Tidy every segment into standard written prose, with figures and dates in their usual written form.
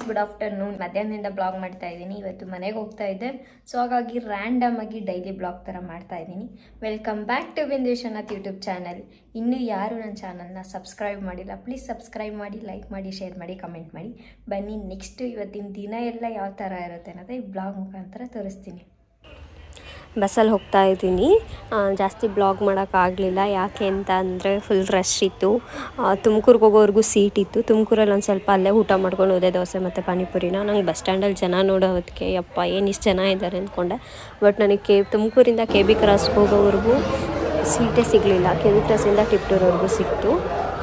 Good afternoon. ಮಧ್ಯಾಹ್ನದಿಂದ blog ಮಾಡ್ತಾ ಇದ್ದೀನಿ. ಇವತ್ತು ಮನೆಗೆ ಹೋಗ್ತಾ ಇದ್ದೆ, ಸೊ ಹಾಗಾಗಿ ರ್ಯಾಂಡಮ್ ಆಗಿ ಡೈಲಿ ಬ್ಲಾಗ್ ಥರ ಮಾಡ್ತಾ ಇದ್ದೀನಿ. ವೆಲ್ಕಮ್ ಬ್ಯಾಕ್ ಟು ಬಿಂದು ವಿಶ್ವನಾಥ್ ಯೂಟ್ಯೂಬ್ ಚಾನಲ್. ಇನ್ನೂ ಯಾರು ನನ್ನ ಚಾನಲ್ನ ಸಬ್ಸ್ಕ್ರೈಬ್ ಮಾಡಿಲ್ಲ, ಪ್ಲೀಸ್ ಸಬ್ಸ್ಕ್ರೈಬ್ ಮಾಡಿ, ಲೈಕ್ ಮಾಡಿ, ಶೇರ್ ಮಾಡಿ, ಕಮೆಂಟ್ ಮಾಡಿ. ಬನ್ನಿ ನೆಕ್ಸ್ಟ್ ಇವತ್ತಿನ ದಿನ ಎಲ್ಲ ಯಾವ ಥರ ಇರುತ್ತೆ ಅನ್ನೋದು ಈ ಬ್ಲಾಗ್ ಮುಖಾಂತರ ತೋರಿಸ್ತೀನಿ. ಬಸ್ಸಲ್ಲಿ ಹೋಗ್ತಾ ಇದ್ದೀನಿ. ಜಾಸ್ತಿ ಬ್ಲಾಗ್ ಮಾಡೋಕ್ಕಾಗಲಿಲ್ಲ. ಯಾಕೆ ಅಂತ ಅಂದರೆ ಫುಲ್ ರಶ್ ಇತ್ತು. ತುಮಕೂರಿಗೆ ಹೋಗೋವರೆಗೂ ಸೀಟ್ ಇತ್ತು. ತುಮಕೂರಲ್ಲಿ ಒಂದು ಸ್ವಲ್ಪ ಅಲ್ಲೇ ಊಟ ಮಾಡ್ಕೊಂಡು ಹೋದೆ, ದೋಸೆ ಮತ್ತು ಪಾನಿಪುರಿನ. ನಂಗೆ ಬಸ್ ಸ್ಟ್ಯಾಂಡಲ್ಲಿ ಜನ ನೋಡೋದಕ್ಕೆ ಯಪ್ಪ ಏನು ಇಷ್ಟು ಜನ ಇದ್ದಾರೆ ಅಂದ್ಕೊಂಡೆ. ಬಟ್ ನನಗೆ ತುಮಕೂರಿಂದ KB ಕ್ರಾಸ್ ಹೋಗೋವರೆಗೂ ಸೀಟೇ ಸಿಗಲಿಲ್ಲ. KB ಕ್ರಾಸಿಂದ ಟಿಪ್ಟೂರ್ವರೆಗೂ ಸಿಕ್ತು.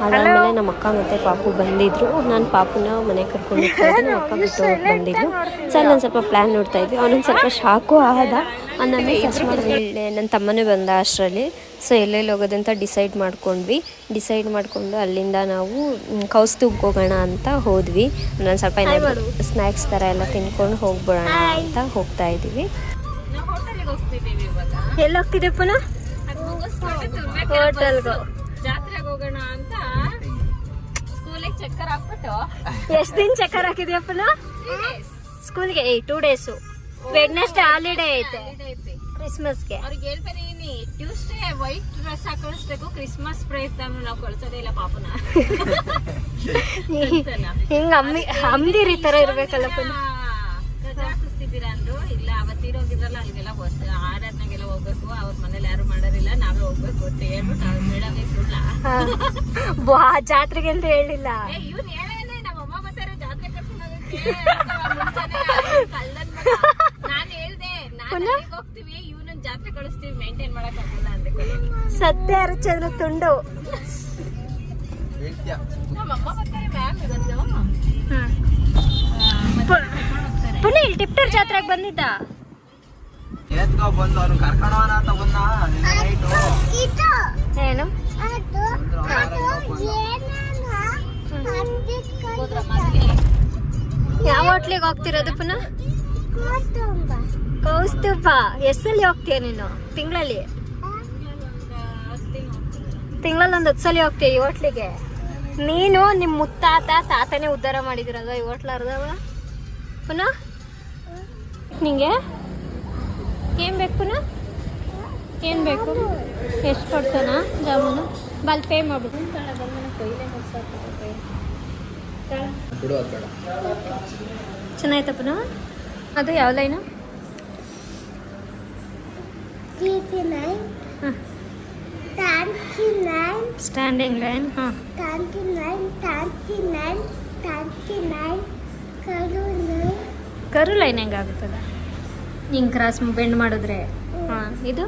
ಅದಾದಮೇಲೆ ನಮ್ಮ ಅಕ್ಕ ಮತ್ತು ಪಾಪು ಬಂದಿದ್ದರು. ನಾನು ಪಾಪುನ ಮನೆ ಕರ್ಕೊಂಡು ಹೋಗ್ತಾ ಇದ್ದೆ, ನಮ್ಮ ಅಕ್ಕ ಬಿಟ್ಟು ಬಂದಿದ್ದು. ಸೊ ಅಲ್ಲೊಂದು ಸ್ವಲ್ಪ ಪ್ಲ್ಯಾನ್ ನೋಡ್ತಾ ಇದ್ವಿ. ಅವನೊಂದು ಸ್ವಲ್ಪ ಶಾಕು ಆದ. ನಾನು ಸರ್ಚ್ ಮಾಡಿದೆ, ನನ್ನ ತಮ್ಮನೇ ಬಂದ ಅಷ್ಟರಲ್ಲಿ. ಸೊ ಎಲ್ಲೆಲ್ಲಿ ಹೋಗೋದಂತ ಡಿಸೈಡ್ ಮಾಡಿಕೊಂಡು ಅಲ್ಲಿಂದ ನಾವು ಕೌಸ್ತುಬ್ಗೆ ಹೋಗೋಣ ಅಂತ ಹೋದ್ವಿ. ನಾನು ಸ್ವಲ್ಪ ಏನಾದರೂ ಸ್ನ್ಯಾಕ್ಸ್ ಥರ ಎಲ್ಲ ತಿನ್ಕೊಂಡು ಹೋಗ್ಬಿಡೋಣ ಅಂತ ಹೋಗ್ತಾ ಇದ್ದೀವಿ. ಎಲ್ಲಿ ಹೋಗ್ತಿದ್ದೆ ಪುನಃ? ಹೋಟೆಲ್ಗೆ. ಜಾತ್ರೆಗೆ ಹೋಗೋಣ ಅಂತ ಸ್ಕೂಲಿಗೆ ಚಕ್ಕರ್ ಹಾಕ್ಬಿಟ್ಟು. ಎಷ್ಟು ದಿನ ಚಕ್ಕರ್ ಹಾಕಿದ್ಯಪ್ಪನ ಸ್ಕೂಲ್ಗೆ? 2 days. ವೆಡ್ನೆಸ್ಡೇ ಹಾಲಿಡೇ ಐತೆ ಕ್ರಿಸ್ಮಸ್ಗೆ. ಅವ್ರಿಗೆ ಹೇಳ್ತೀನಿ, ಟ್ಯೂಸ್ಡೇ ವೈಟ್ ಡ್ರೆಸ್ ಹಾಕಿಸ್ಬೇಕು, ಕ್ರಿಸ್ಮಸ್ ಪ್ರಯುಕ್ತ ನಾವು ಕಳ್ಸೋದೇ ಇಲ್ಲ ಪಾಪನ. ಹಿಂಗ ಅಮ್ದಿರಿ ತರ ಇರ್ಬೇಕಲ್ಲಪ್ಪ. ರಜಾ ಹಾಕಿಸ್ತಿದ್ದೀರಾ ಅಂದ್ರು. ಇಲ್ಲ ಅವತ್ತಿರೋಗಿದ್ರಲ್ಲ ಅಲ್ಲಿಗೆಲ್ಲ ಆರಾಧನೆಗೆಲ್ಲ ಹೋಗ್ಬೇಕು, ಅವ್ರ ಮನೇಲಿ ಯಾರು ಮಾಡೋರಿಲ್ಲ, ನಾವೇ ಹೋಗ್ಬೇಕು ಅಂತ ಹೇಳ್ಬಿಟ್ಟು ಅವ್ರು ಮೇಡಮೇ ಸುಳ್ಳ ಜಾತ್ರೆಗೆ ಅಂತ ಹೇಳಿಲ್ಲ. ಇವ್ನು ಹೇಳೇನೆ ನಮ್ಮಮ್ಮ ಬರ್ತಾರೆ ಜಾತ್ರೆ ಕರ್ಕೊಂಡು ನಾನು ಹೇಳ್ದೆ, ನಾನು ಹೋಗ್ತೀವಿ, ಇವ್ನನ್ನ ಜಾತ್ರೆ ಕಳಿಸ್ತೀವಿ, ಮೇಂಟೈನ್ ಮಾಡಕ್ ಆಗಲ್ಲ ಅಂದೆ. ಸತ್ಯ ಹರಿಚಂದ್ರ ತುಂಡು. ನಮ್ಮಮ್ಮ ಬರ್ತಾರೆ ಮ್ಯಾಮ್ ಇವತ್ತು. ಪುನಃ ಇಲ್ಲಿ ಟಿಪ್ಟೂರ್ ಜಾತ್ರೆಗೆ ಬಂದಿದ್ದ. ಏನು ಯಾವ ಹೋಟ್ಲಿಗೆ ಹೋಗ್ತಿರೋದು ಪುನಃ? ಕೌಸ್ತುಭ. ಎಷ್ಟಲ್ಲಿ ಹೋಗ್ತೀಯ ನೀನು? ತಿಂಗಳಲ್ಲಿ ಒಂದು 10 ಸಲ ಹೋಗ್ತೀಯ ಈ ಹೋಟ್ಲಿಗೆ. ನೀನು ನಿಮ್ಮ ತಾತನೇ ಉದ್ಧಾರ ಮಾಡಿದಿರಲ್ವ ಈ ಹೋಟ್ಲಾರ್ದವ. ಪುನಃ ನಿಂಗೆ ಏನ್ ಬೇಕು ಪುನಃ? ಏನ್ ಬೇಕು? ಎಷ್ಟು ಕೊಡ್ಸೋಣ ಜಾಮೂನು? ಬಲ್ ಪೇ ಮಾಡ್ಬಿಟ್ಟು ಚೆನ್ನಾಯ್ತ ಪುನಃ? ಅದು ಯಾವ ಲೈನು? Standing line. ಹಾಂ, ಕರು ಲೈನ್ ಹೆಂಗಾಗುತ್ತದ? ಹಿಂಗೆ ಕ್ರಾಸ್ ಬೆಂಡ್ ಮಾಡಿದ್ರೆ. ಹಾಂ, ಇದು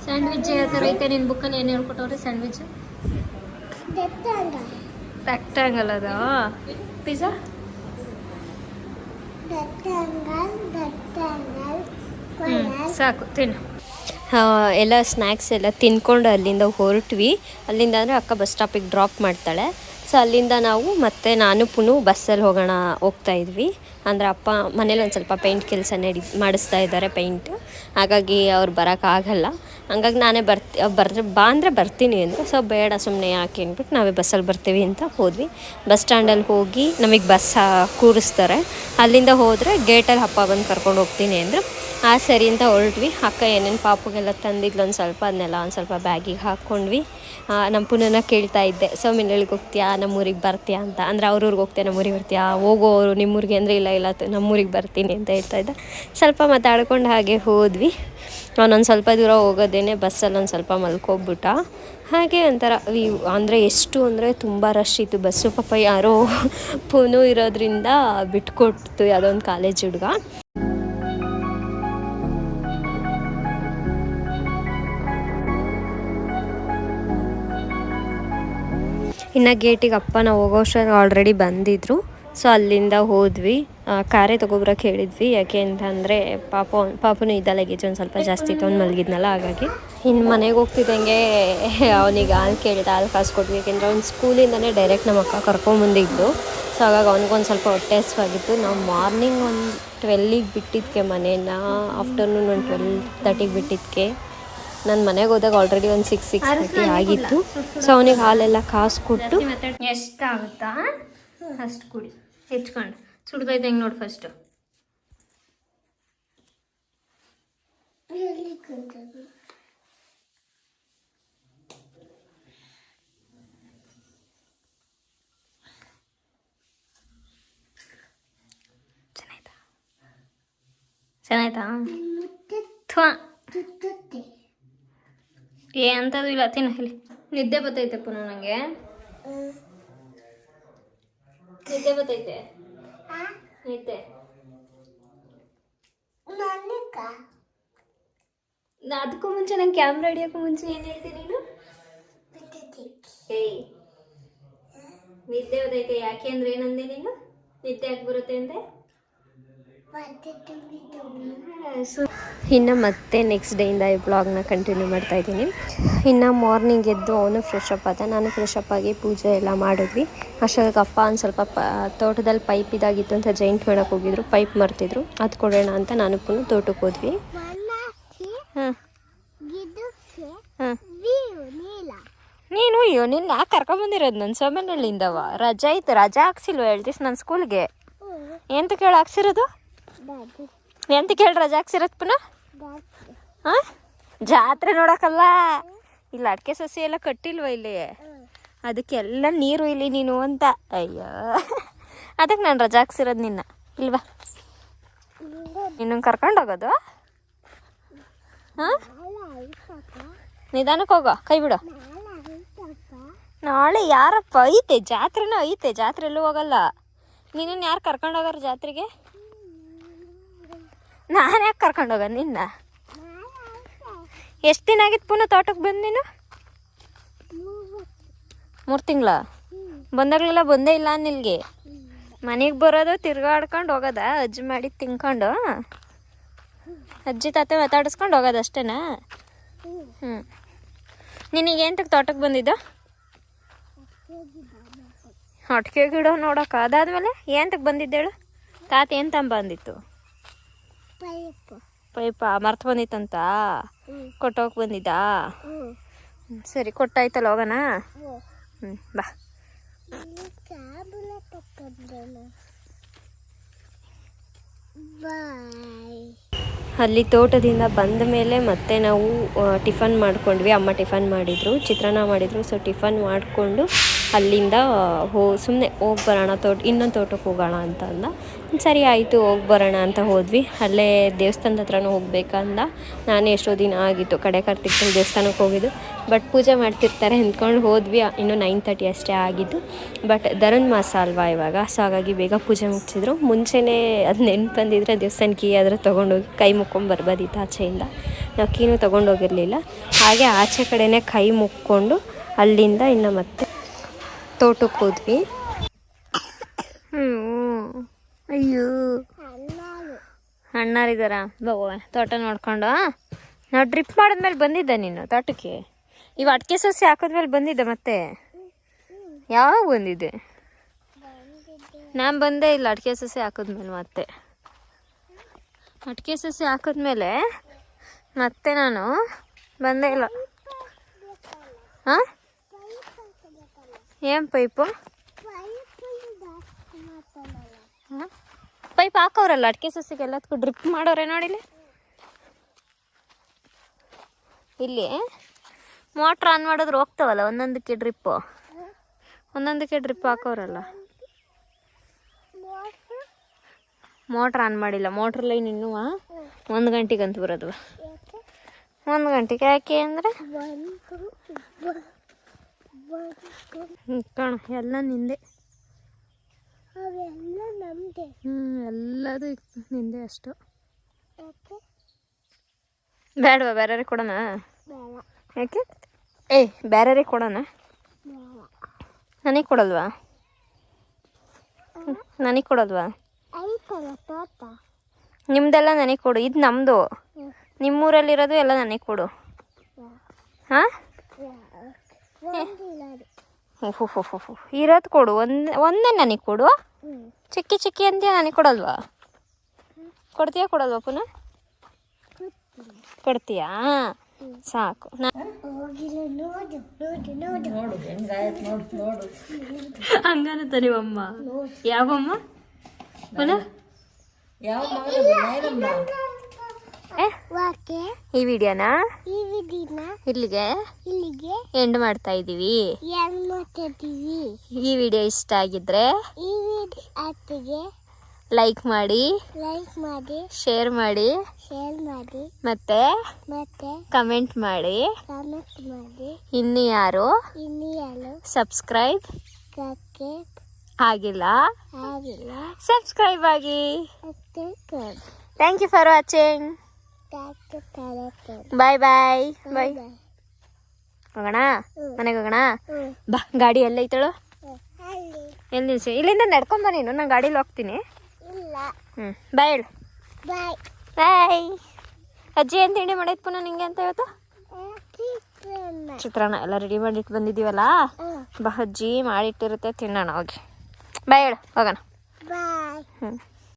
ಸ್ಯಾಂಡ್ವಿಚ್ ಯಾವ ಥರ ಐತೆ ನಿನ್ನ ಬುಕ್ಕಲ್ಲಿ ಏನು ಹೇಳ್ಕೊಟ್ಟವ್ರೆ? ಸ್ಯಾಂಡ್ವಿಚ್ ರೆಕ್ಟ್ಯಾಂಗಲ್ ಅದ. ಪಿಜ್ಜಾ ಸಾಕು, ತಿನ್ನು. ಎಲ್ಲ ಸ್ನ್ಯಾಕ್ಸ್ ಎಲ್ಲ ತಿನ್ಕೊಂಡು ಅಲ್ಲಿಂದ ಹೊರಟ್ವಿ. ಅಲ್ಲಿಂದ ಅಂದರೆ ಅಕ್ಕ ಬಸ್ ಸ್ಟಾಪಿಗೆ ಡ್ರಾಪ್ ಮಾಡ್ತಾಳೆ. ಸೊ ಅಲ್ಲಿಂದ ನಾವು ಮತ್ತೆ ನಾನು ಪುನಃ ಬಸ್ಸಲ್ಲಿ ಹೋಗ್ತಾ ಇದ್ವಿ. ಅಂದರೆ ಅಪ್ಪ ಮನೇಲಿ ಒಂದು ಸ್ವಲ್ಪ ಪೇಂಟ್ ಕೆಲಸ ಮಾಡಿಸ್ತಾ ಇದ್ದಾರೆ, ಪೇಂಟ್. ಹಾಗಾಗಿ ಅವ್ರು ಬರೋಕ್ಕಾಗಲ್ಲ. ಹಂಗಾಗಿ ನಾನೇ ಬಾ ಅಂದರೆ ಬರ್ತೀನಿ ಅಂದರು. ಸೊ ಬೇಡ ಸುಮ್ಮನೆ ಯಾಕೆ ಅಂದ್ಬಿಟ್ಟು ನಾವೇ ಬಸ್ಸಲ್ಲಿ ಬರ್ತೀವಿ ಅಂತ ಹೋದ್ವಿ. ಬಸ್ ಸ್ಟ್ಯಾಂಡಲ್ಲಿ ಹೋಗಿ ನಮಗೆ ಬಸ್ ಕೂರಿಸ್ತಾರೆ. ಅಲ್ಲಿಂದ ಹೋದರೆ ಗೇಟಲ್ಲಿ ಅಪ್ಪ ಬಂದು ಕರ್ಕೊಂಡು ಹೋಗ್ತೀನಿ ಅಂದರು. ಸರಿ ಅಂತ ಹೊರಟ್ವಿ. ಅಕ್ಕ ಏನೇನು ಪಾಪುಗೆಲ್ಲ ತಂದಿದ್ಲು ಒಂದು ಸ್ವಲ್ಪ, ಅದನ್ನೆಲ್ಲ ಒಂದು ಸ್ವಲ್ಪ ಬ್ಯಾಗಿಗೆ ಹಾಕ್ಕೊಂಡ್ವಿ. ನಮ್ಮ ಪುನಃ ಕೇಳ್ತಾ ಇದ್ದೆ, ಸೊ ಮಿನ್ನಳಿಗೆ ಹೋಗ್ತೀಯಾ, ನಮ್ಮೂರಿಗೆ ಬರ್ತೀಯಾ ಅಂತ. ಅಂದರೆ ಅವ್ರೂರಿಗೆ ಹೋಗ್ತೀಯಾ, ನಮ್ಮೂರಿಗೆ ಬರ್ತೀಯಾ? ಹೋಗೋರು ನಿಮ್ಮೂರಿಗೆ ಅಂದರೆ ಇಲ್ಲ ನಮ್ಮೂರಿಗೆ ಬರ್ತೀನಿ ಅಂತ ಹೇಳ್ತಾ ಇದ್ದೆ. ಸ್ವಲ್ಪ ಮಾತಾಡ್ಕೊಂಡು ಹಾಗೆ ಹೋದ್ವಿ. ಅವನೊಂದು ಸ್ವಲ್ಪ ದೂರ ಹೋಗೋದೇನೆ ಬಸ್ಸಲ್ಲಿ ಒಂದು ಸ್ವಲ್ಪ ಮಲ್ಕೊಬಿಟ್ಟ. ಹಾಗೆ ಒಂಥರ ಅಂದರೆ ಎಷ್ಟು ಅಂದರೆ ತುಂಬ ರಶ್ ಇತ್ತು ಬಸ್ಸು. ಪಾಪ ಯಾರೋ ಪುನಃ ಇರೋದ್ರಿಂದ ಬಿಟ್ಕೊಡ್ತು ಯಾವುದೋ ಒಂದು ಕಾಲೇಜ್ ಹುಡುಗ. ಇನ್ನು ಗೇಟಿಗೆ ಅಪ್ಪ ನಾವು ಹೋಗೋಷ್ಟರಲ್ಲಿ ಆಲ್ರೆಡಿ ಬಂದಿದ್ದರು. ಸೊ ಅಲ್ಲಿಂದ ಹೋದ್ವಿ. ಕಾರೇ ತೊಗೊಬ್ರಕ್ಕೆ ಹೇಳಿದ್ವಿ. ಯಾಕೆ ಅಂತಂದರೆ ಪಾಪನೂ ಇದ್ದ ಲಗೇಜ್ ಒಂದು ಸ್ವಲ್ಪ ಜಾಸ್ತಿ ಇತ್ತು, ಅವ್ನು ಮಲಗಿದ್ನಲ್ಲ. ಹಾಗಾಗಿ ಇನ್ನು ಮನೆಗೆ ಹೋಗ್ತಿದ್ದಂಗೆ ಅವನಿಗೆ ಹಾಲು ಕೇಳಿದ, ಹಾಲು ಕಾಸು ಕೊಟ್ವಿ. ಯಾಕೆಂದರೆ ಅವ್ನು ಸ್ಕೂಲಿಂದನೇ ಡೈರೆಕ್ಟ್ ನಮ್ಮ ಅಕ್ಕ ಕರ್ಕೊಂಬಂದಿದ್ದು. ಸೊ ಹಾಗಾಗಿ ಅವ್ನಿಗೊಂದು ಸ್ವಲ್ಪ ಹೊಟ್ಟೆ ಹಸಿವಾಗಿತ್ತು. ನಾವು ಮಾರ್ನಿಂಗ್ ಒಂದು 12ಗೆ ಬಿಟ್ಟಿದ್ದಕ್ಕೆ ಮನೇನ, ಆಫ್ಟರ್ನೂನ್ ಒಂದು 12:30ಗೆ ಬಿಟ್ಟಿದ್ದಕ್ಕೆ ನಾನು ಮನೆಗೆ ಹೋದಾಗ ಆಲ್ರೆಡಿ ಒಂದು 6:30 ಆಗಿತ್ತು. ಸೊ ಅವನಿಗೆ ಹಾಲೆಲ್ಲ ಕಾಸು ಕೊಟ್ಟು ಎಷ್ಟಾಗುತ್ತಾ ಅಷ್ಟು ಕುಡಿ, ಹೆಚ್ಕೊಂಡು ಸುಡ್ದೈತೆ ಹೆಂಗೆ ನೋಡಿ ಫಸ್ಟು. ಚೆನ್ನಾಯ್ತಾ? ಏ ಅಂಥದ್ದು ಇಲ್ಲ, ತಿನ್ನ ಇಲ್ಲಿ. ನಿದ್ದೆ ಬರ್ತೈತೆ ಪುನಃ ನನಗೆ, ನಿದ್ದೆ ಬರ್ತೈತೆ. ನಿದ್ದೆ ಅದಕ್ಕೂ ಮುಂಚೆ ನಂಗೆ ಕ್ಯಾಮ್ರಾ ಹಿಡಿಯೋಕ್ಕೂ ಮುಂಚೆ ಏನು ಹೇಳ್ತೀನಿ ನೀನು? ಏಯ್ ನಿದ್ದೆ ಬರ್ತೈತೆ. ಯಾಕೆ ಅಂದ್ರೆ ಏನಂದೆ ನೀನು? ನಿದ್ದೆ ಯಾಕೆ ಬರುತ್ತೆ ಅಂದೆ? ಇನ್ನು ಮತ್ತೆ ನೆಕ್ಸ್ಟ್ ಡೇಯಿಂದ ಈ ಬ್ಲಾಗ್ನ ಕಂಟಿನ್ಯೂ ಮಾಡ್ತಾ ಇದ್ದೀನಿ. ಇನ್ನು ಮಾರ್ನಿಂಗ್ ಎದ್ದು ಅವನು ಫ್ರೆಶ್ ಅಪ್ ಆದ, ನಾನು ಫ್ರೆಶ್ ಅಪ್ ಆಗಿ ಪೂಜೆ ಎಲ್ಲ ಮಾಡಿದ್ವಿ. ಅಷ್ಟೊತ್ತಿಗೆ ಅಪ್ಪ ಒಂದು ಸ್ವಲ್ಪ ತೋಟದಲ್ಲಿ ಪೈಪ್ ಇದಾಗಿತ್ತು ಅಂತ ಜೈಂಟ್ ಮಾಡೋಕ್ಕೆ ಹೋಗಿದ್ರು, ಪೈಪ್ ಮರ್ತಿದ್ರು. ಅದು ಕೊಡೋಣ ಅಂತ ನಾನು ಪುನಃ ತೋಟಕ್ಕೆ ಹೋದ್ವಿ. ನೀನು ನಿನ್ನ ಯಾಕೆ ಕರ್ಕೊಂಬಂದಿರೋದು? ನನ್ನ ಸೋಮನಹಳ್ಳಿಯಿಂದವ ರಜಾ ಇತ್ತು, ರಜಾ ಹಾಕ್ಸಿಲ್ವ 2 ದಿವಸ ನನ್ನ ಸ್ಕೂಲ್ಗೆ? ಎಂತ ಕೇಳಿ ಹಾಕ್ಸಿರೋದು? ಎಂತ ಕೇಳಿ ರಜಾ ಹಾಕ್ಸಿರೋದು ಪುನಃ? ಹಾಂ, ಜಾತ್ರೆ ನೋಡೋಕ್ಕಲ್ಲ, ಇಲ್ಲಿ ಅಡಿಕೆ ಸಸಿ ಎಲ್ಲ ಕಟ್ಟಿಲ್ವ ಇಲ್ಲಿ, ಅದಕ್ಕೆಲ್ಲ ನೀರು ಇಲ್ಲಿ ನೀನು ಅಂತ. ಅಯ್ಯೋ, ಅದಕ್ಕೆ ನಾನು ರಜಾ ಹಾಕ್ಸಿರೋದು ನಿನ್ನ, ಇಲ್ವಾ? ನಿನ್ನ ಕರ್ಕೊಂಡು ಹೋಗೋದು? ಹಾಂ, ನಿಧಾನಕ್ಕೆ ಹೋಗೋ, ಕೈ ಬಿಡು. ನಾಳೆ ಯಾರಪ್ಪ ಐತೆ? ಜಾತ್ರೆನೂ ಐತೆ, ಜಾತ್ರೆ ಎಲ್ಲೂ ಹೋಗಲ್ಲ. ನಿನ್ನನ್ನು ಯಾರು ಕರ್ಕೊಂಡು ಹೋಗಾರ ಜಾತ್ರೆಗೆ? ನಾನು ಯಾಕೆ ಕರ್ಕೊಂಡು ಹೋಗ ನಿನ್ನ? ಎಷ್ಟು ದಿನ ಆಗಿತ್ತು ಪುನಃ ತೋಟಕ್ಕೆ ಬಂದು ನೀನು? 3 ತಿಂಗಳ ಬಂದಾಗಲೆಲ್ಲ ಬಂದೇ ಇಲ್ಲ ನಿಲ್ಗೆ. ಮನೆಗೆ ಬರೋದು, ತಿರ್ಗಾಡ್ಕೊಂಡು ಹೋಗೋದ, ಅಜ್ಜಿ ಮಾಡಿ ತಿನ್ಕೊಂಡು, ಅಜ್ಜಿ ತಾತ ಮಾತಾಡಿಸ್ಕೊಂಡು ಹೋಗೋದು ಅಷ್ಟೇನಾ? ನಿನಗೆ ಎಂತಕ್ಕೆ ತೋಟಕ್ಕೆ ಬಂದಿದ್ದು? ಅಡಿಕೆ ಗಿಡ ನೋಡೋಕೆ. ಅದಾದ್ಮೇಲೆ ಎಂತಕ್ಕೆ ಬಂದಿದ್ದೇಳು? ತಾತ ಏನು ತಂಬ ಅಂದಿತ್ತು? ಪೈಪ ಮರ್ತು ಬಂದಿತ್ತಂತ ಕೊಟ್ಟೋಗಿ ಬಂದಿದ್ದಾ? ಸರಿ, ಕೊಟ್ಟಾಯ್ತಲ್ಲ, ಹೋಗೋಣ. ಬಾ. ಅಲ್ಲಿ ತೋಟದಿಂದ ಬಂದ ಮೇಲೆ ಮತ್ತೆ ನಾವು ಟಿಫನ್ ಮಾಡ್ಕೊಂಡ್ವಿ. ಅಮ್ಮ ಟಿಫನ್ ಮಾಡಿದರು, ಚಿತ್ರಾನ್ನ ಮಾಡಿದರು. ಸೊ ಟಿಫನ್ ಮಾಡಿಕೊಂಡು ಅಲ್ಲಿಂದ ಸುಮ್ಮನೆ ಹೋಗಿ ಬರೋಣ, ಇನ್ನೊಂದು ತೋಟಕ್ಕೆ ಹೋಗೋಣ ಅಂತ ಅಂದ. ಸರಿ ಆಯಿತು, ಹೋಗಿ ಬರೋಣ ಅಂತ ಹೋದ್ವಿ. ಅಲ್ಲೇ ದೇವಸ್ಥಾನದ ಹತ್ರನೂ ಹೋಗ್ಬೇಕಂದ. ನಾನು ಎಷ್ಟೋ ದಿನ ಆಗಿತ್ತು ಕಡೆ ಕಾರ್ತಿಕನ ದೇವಸ್ಥಾನಕ್ಕೆ ಹೋಗಿದ್ದು, ಬಟ್ ಪೂಜೆ ಮಾಡ್ತಿರ್ತಾರೆ ಅಂದ್ಕೊಂಡು ಹೋದ್ವಿ. ಇನ್ನೂ 9:30 ಅಷ್ಟೇ ಆಗಿದ್ದು. ಬಟ್ ಧನುರ್ ಮಾಸ ಅಲ್ವಾ ಇವಾಗ, ಸೊ ಹಾಗಾಗಿ ಬೇಗ ಪೂಜೆ ಮುಗಿಸಿದ್ರು. ಮುಂಚೆನೇ ಅದು ನೆನ್ಪು ಬಂದಿದ್ರೆ ದೇವಸ್ಥಾನ ಕೀ ಆದರೂ ತೊಗೊಂಡೋಗಿ ಕೈ ಮುಕ್ಕೊಂಡು ಬರ್ಬೋದಿತ್ತು ಆಚೆಯಿಂದ. ನಾವು ಕೀನೂ ತೊಗೊಂಡೋಗಿರಲಿಲ್ಲ. ಹಾಗೆ ಆಚೆ ಕಡೆನೇ ಕೈ ಮುಕ್ಕೊಂಡು ಅಲ್ಲಿಂದ ಇನ್ನು ಮತ್ತೆ ತೋಟಕ್ಕೆ ಹೋದ್ವಿ. ಅಯ್ಯೋ, ಅಣ್ಣಾರಿದ್ದಾರ? ತೋಟ ನೋಡ್ಕೊಂಡು ನಾವು ಡ್ರಿಪ್ ಮಾಡಿದ್ಮೇಲೆ ಬಂದಿದ್ದ ನೀನು ತೋಟಕ್ಕೆ? ಇವು ಅಡಿಕೆ ಸೊಸೆ ಹಾಕಿದ್ಮೇಲೆ ಬಂದಿದ್ದ ಮತ್ತೆ? ಯಾವಾಗ ಬಂದಿದ್ದೆ? ನಾನು ಬಂದೇ ಇಲ್ಲ ಅಡಿಕೆ ಸೊಸೆ ಹಾಕಿದ್ಮೇಲೆ. ಮತ್ತೆ ಅಡಿಕೆ ಸೊಸೆ ಹಾಕಿದ್ಮೇಲೆ ಮತ್ತೆ ನಾನು ಬಂದೇ ಇಲ್ಲ. ಹಾಂ, ಏನು ಪೈಪು? ಹಾಂ, ಪೈಪ್ ಹಾಕೋರಲ್ಲ ಅಡಿಕೆ ಸಸಿಗೆ ಎಲ್ಲದಕ್ಕೂ ಡ್ರಿಪ್ ಮಾಡೋರೆ ನೋಡಿಲಿ. ಇಲ್ಲಿ ಮೋಟ್ರ್ ಆನ್ ಮಾಡಿದ್ರೆ ಹೋಗ್ತಾವಲ್ಲ ಒಂದೊಂದಕ್ಕೆ ಡ್ರಿಪ್ ಹಾಕೋರಲ್ಲ. ಮೋಟ್ರ್ ಆನ್ ಮಾಡಿಲ್ಲ, ಮೋಟ್ರ್ ಲೈನ್ ಇನ್ನೂ 1 ಗಂಟೆಗಂತ ಬರೋದು. 1 ಗಂಟೆಗೆ ಯಾಕೆ ಅಂದರೆ ಕಣ ಎಲ್ಲ ನಿಂದೆ. ಎಲ್ಲದು ನಿಂದೆ ಅಷ್ಟು. ಬೇಡವಾ? ಬೇರೆಯವ್ರಿಗೆ ಕೊಡೋಣ? ಯಾಕೆ? ಬೇರೆಯವ್ರಿಗೆ ಕೊಡೋಣ? ನನಗೆ ಕೊಡಲ್ವಾ? ನಿಮ್ದೆಲ್ಲ ನನಗೆ ಕೊಡು, ಇದು ನಮ್ಮದು. ನಿಮ್ಮೂರಲ್ಲಿರೋದು ಎಲ್ಲ ನನಗೆ ಕೊಡು. ಹಾಂ, ಓಹೋ ಇರೋದು ಕೊಡು. ಒಂದೇ ನನಗೆ ಕೊಡು. ಚಿಕ್ಕಿ ಚಿಕ್ಕಿ ಅಂತೀಯ, ನನಗೆ ಕೊಡಲ್ವಾ? ಕೊಡ್ತೀಯಾ ಕೊಡಲ್ವಾ ಪುನಃ? ಕೊಡ್ತೀಯಾ? ಸಾಕು. ಹಂಗನತ್ತ ನೀವಮ್ಮ? ಯಾವಮ್ಮ ಪುನಃ? ಈ ವಿಡಿಯೋನಾ ಇಲ್ಲಿಗೆ ಎಂಡ್ ಮಾಡ್ತಾ ಇದೀವಿ. ಈ ವಿಡಿಯೋ ಇಷ್ಟ ಆಗಿದ್ರೆ ಲೈಕ್ ಮಾಡಿ, ಶೇರ್ ಮಾಡಿ, ಮತ್ತೆ ಕಮೆಂಟ್ ಮಾಡಿ. ಇನ್ನು ಯಾರು ಸಬ್ಸ್ಕ್ರೈಬ್ ಆಗಿಲ್ಲ, ಸಬ್ಸ್ಕ್ರೈಬ್ ಆಗಿ. Thank you for watching. Bye bye bye. ಹೋಗೋಣ, ಮನೆಗೆ ಹೋಗೋಣ ಬಾ. ಗಾಡಿ ಎಲ್ಲೈತಳು? ಎಲ್ಲಿ ನಿಲ್ಸಿ? ಇಲ್ಲಿಂದ ನಡ್ಕೊಂಬ ನೀನು, ನಾನು ಗಾಡೀಲಿ ಹೋಗ್ತೀನಿ. ಬಾಯ್ ಹೇಳು. ಬಾಯ್. ಅಜ್ಜಿ ಏನು ತಿಂಡಿ ಮಾಡೈತೆ ಪುನಃ ನಿಂಗೆ ಅಂತ ಇವತ್ತು? ಚಿತ್ರಾನ್ನ ಎಲ್ಲ ರೆಡಿ ಮಾಡಿಟ್ಟು ಬಂದಿದ್ದೀವಲ್ಲ, ಬಾ ಅಜ್ಜಿ ಮಾಡಿಟ್ಟಿರುತ್ತೆ, ತಿನ್ನೋಣ ಹೋಗಿ. ಬಾಯ್ ಹೇಳು, ಹೋಗೋಣ.